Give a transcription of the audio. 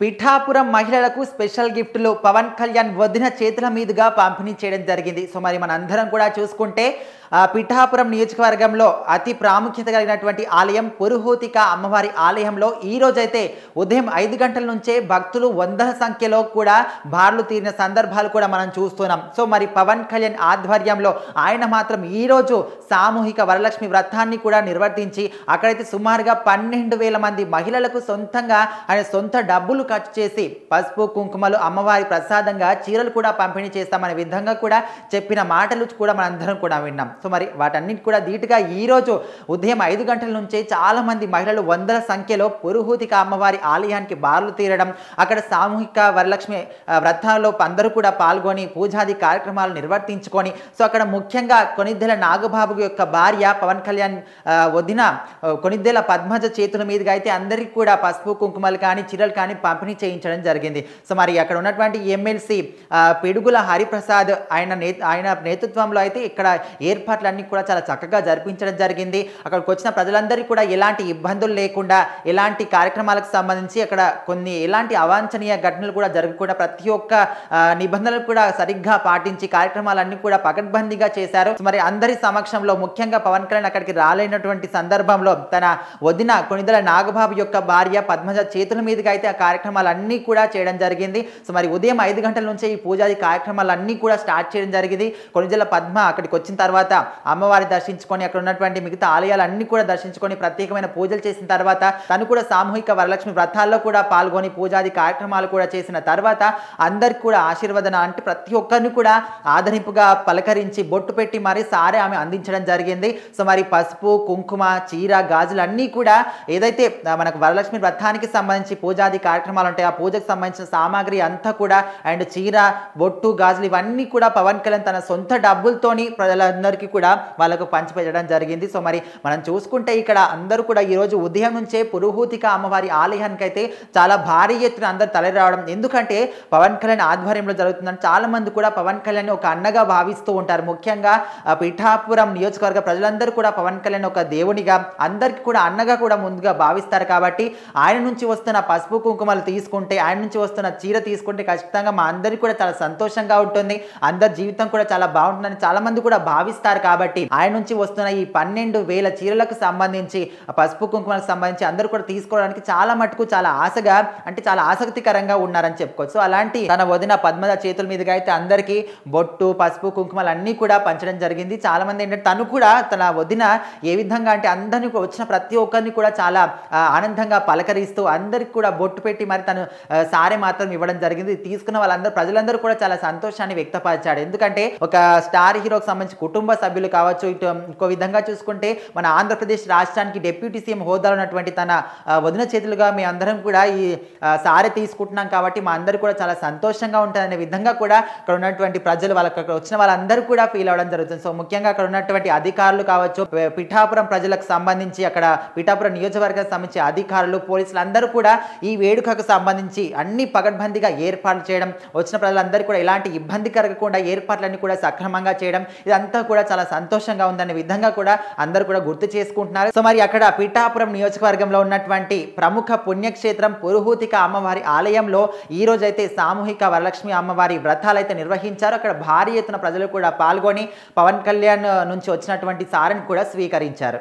పిఠాపురం మహిళలకు స్పెషల్ గిఫ్ట్లు పవన్ కళ్యాణ్ వదిన చేతుల మీదుగా పంపిణీ చేయడం జరిగింది. సో మరి మనందరం కూడా చూసుకుంటే పిఠాపురం నియోజకవర్గంలో అతి ప్రాముఖ్యత కలిగినటువంటి ఆలయం పురుహూతిక అమ్మవారి ఆలయంలో ఈ రోజైతే ఉదయం 5 గంటల నుంచే భక్తులు వందల సంఖ్యలో కూడా బార్లు తీరిన సందర్భాలు కూడా మనం చూస్తున్నాం. సో మరి పవన్ కళ్యాణ్ ఆధ్వర్యంలో ఆయన మాత్రం ఈ రోజు సామూహిక వరలక్ష్మి వ్రతాన్ని కూడా నిర్వర్తించి అక్కడైతే సుమారుగా 12,000 మంది మహిళలకు సొంతంగా ఆయన సొంత డబ్బులు ఖర్చు చేసి పసుపు కుంకుమలు అమ్మవారి ప్రసాదంగా చీరలు కూడా పంపిణీ చేస్తామనే విధంగా కూడా చెప్పిన మాటలు కూడా మనందరం కూడా విన్నాం. సో మరి వాటన్నిటి కూడా ధీటుగా ఈ రోజు ఉదయం 5 గంటల నుంచే చాలా మంది మహిళలు వందల సంఖ్యలో పురుహూతిక అమ్మవారి ఆలయానికి బార్లు తీరడం, అక్కడ సామూహిక వరలక్ష్మి వ్రతాల్లో అందరూ కూడా పాల్గొని పూజాది కార్యక్రమాలు నిర్వర్తించుకొని సో అక్కడ ముఖ్యంగా కొనిద్దెల నాగబాబు యొక్క భార్య పవన్ కళ్యాణ్ వదిన కొనిద్దెల పద్మజ చేతుల మీదుగా అయితే అందరికీ కూడా పసుపు కుంకుమలు కానీ చీరలు కానీ పంపిణీ చేయించడం జరిగింది. సో మరి అక్కడ ఉన్నటువంటి ఎమ్మెల్సీ పిడుగుల హరిప్రసాద్ ఆయన నేతృత్వంలో అయితే ఇక్కడ ఏర్పాట్లన్నీ కూడా చాలా చక్కగా జరిపించడం జరిగింది. అక్కడికి వచ్చిన ప్రజలందరికీ కూడా ఎలాంటి ఇబ్బందులు లేకుండా ఎలాంటి కార్యక్రమాలకు సంబంధించి అక్కడ ఎలాంటి అవాంఛనీయ ఘటనలు కూడా జరగకుండా ప్రతి ఒక్క నిబంధనలు కూడా సరిగ్గా పాటించి కార్యక్రమాలన్నీ కూడా పకడ్బందీగా చేశారు. మరి అందరి సమక్షంలో ముఖ్యంగా పవన్ కళ్యాణ్ అక్కడికి రాలేనటువంటి సందర్భంలో తన వదిన కొనిదెల నాగబాబు యొక్క భార్య పద్మజ చేతుల మీదుగా అయితే ఆ కార్యక్రమాలన్నీ కూడా చేయడం జరిగింది. సో మరి ఉదయం 5 గంటల నుంచే ఈ పూజాది కార్యక్రమాలన్నీ కూడా స్టార్ట్ చేయడం జరిగింది. కొనిదెల పద్మ అక్కడికి వచ్చిన తర్వాత అమ్మవారిని దర్శించుకొని అక్కడ ఉన్నటువంటి మిగతా ఆలయాలన్నీ కూడా దర్శించుకొని ప్రత్యేకమైన పూజలు చేసిన తర్వాత తను కూడా సామూహిక వరలక్ష్మి వ్రతాల్లో కూడా పాల్గొని పూజాది కార్యక్రమాలు కూడా చేసిన తర్వాత అందరికి కూడా ఆశీర్వదన అంటే ప్రతి ఒక్కరిని కూడా ఆదరింపుగా పలకరించి బొట్టు పెట్టి మరి సారే ఆమె అందించడం జరిగింది. సో మరి పసుపు కుంకుమ చీర గాజులు అన్నీ కూడా ఏదైతే మనకు వరలక్ష్మి వ్రతానికి సంబంధించి పూజాది కార్యక్రమాలు ఉంటాయి ఆ పూజకు సంబంధించిన సామాగ్రి అంతా కూడా అండ్ చీర బొట్టు గాజులు ఇవన్నీ కూడా పవన్ కళ్యాణ్ తన సొంత డబ్బులతోని ప్రజలందరికీ కూడా వాళ్ళకు పంచిపెట్టడం జరిగింది. సో మరి మనం చూసుకుంటే ఇక్కడ అందరూ కూడా ఈరోజు ఉదయం నుంచే పురుహూతిక అమ్మవారి ఆలయానికి అయితే చాలా భారీ ఎత్తున అందరూ తరలి రావడం, ఎందుకంటే పవన్ కళ్యాణ్ ఆధ్వర్యంలో జరుగుతుందని చాలా మంది కూడా పవన్ కళ్యాణ్ ఒక అన్నగా భావిస్తూ ఉంటారు. ముఖ్యంగా పిఠాపురం నియోజకవర్గ ప్రజలందరూ కూడా పవన్ కళ్యాణ్ ఒక దేవునిగా అందరికీ కూడా అన్నగా కూడా ముందుగా భావిస్తారు. కాబట్టి ఆయన నుంచి వస్తున్న పసుపు కుంకుమలు తీసుకుంటే ఆయన నుంచి వస్తున్న చీర తీసుకుంటే ఖచ్చితంగా మా అందరికీ కూడా చాలా సంతోషంగా ఉంటుంది, అందరి జీవితం కూడా చాలా బాగుంటుందని చాలా మంది కూడా భావిస్తారు. కాబట్టి ఆయన నుంచి వస్తున్న ఈ 12,000 చీరలకు సంబంధించి పసుపు కుంకుమలకు సంబంధించి అందరూ కూడా తీసుకోవడానికి చాలా మటుకు చాలా ఆశగా అంటే చాలా ఆసక్తికరంగా ఉన్నారని చెప్పుకోవచ్చు. సో అలాంటి తన వదిన పద్మజ చేతుల మీదుగా అయితే అందరికీ బొట్టు పసుపు కుంకుమలు అన్నీ కూడా పంచడం జరిగింది. చాలా మంది ఏంటంటే తను కూడా తన వదిన ఏ విధంగా అంటే అందరినీ వచ్చిన ప్రతి ఒక్కరిని కూడా చాలా ఆనందంగా పలకరిస్తూ అందరికి కూడా బొట్టు పెట్టి మరి తను సారే మాత్రం ఇవ్వడం జరిగింది. తీసుకున్న వాళ్ళందరూ ప్రజలందరూ కూడా చాలా సంతోషాన్ని వ్యక్తపరిచాడు. ఎందుకంటే ఒక స్టార్ హీరోకి సంబంధించి కుటుంబ సభ్యులు కావచ్చు, ఇటు ఇంకో విధంగా చూసుకుంటే మన ఆంధ్రప్రదేశ్ రాష్ట్రానికి డిప్యూటీ సీఎం హోదాలో ఉన్నటువంటి తన వదిన చేతులుగా మీ అందరం కూడా ఈ సారే తీసుకుంటున్నాం కాబట్టి మా అందరూ కూడా చాలా సంతోషంగా ఉంటుందనే విధంగా కూడా అక్కడ ఉన్నటువంటి ప్రజలు వాళ్ళకి అక్కడ వచ్చిన వాళ్ళందరూ కూడా ఫీల్ అవ్వడం జరుగుతుంది. సో ముఖ్యంగా అక్కడ ఉన్నటువంటి అధికారులు కావచ్చు, పిఠాపురం ప్రజలకు సంబంధించి అక్కడ పిఠాపురం నియోజకవర్గానికి సంబంధించి అధికారులు పోలీసులు అందరూ కూడా ఈ వేడుకకు సంబంధించి అన్ని పకడ్బందీగా ఏర్పాట్లు చేయడం, వచ్చిన ప్రజలందరూ కూడా ఎలాంటి ఇబ్బంది కలగకుండా ఏర్పాట్లన్నీ కూడా సక్రమంగా చేయడం ఇదంతా కూడా చాలా సంతోషంగా ఉందనే విధంగా కూడా అందరూ కూడా గుర్తు చేసుకుంటున్నారు. సో మరి అక్కడ పిఠాపురం నియోజకవర్గంలో ఉన్నటువంటి ప్రముఖ పుణ్యక్షేత్రం పురుహూతిక అమ్మవారి ఆలయంలో ఈ రోజైతే సామూహిక వరలక్ష్మి అమ్మవారి వ్రతాలు అయితే నిర్వహించారు. అక్కడ భారీ ఎత్తున ప్రజలు కూడా పాల్గొని పవన్ కళ్యాణ్ నుంచి వచ్చినటువంటి సారని కూడా స్వీకరించారు.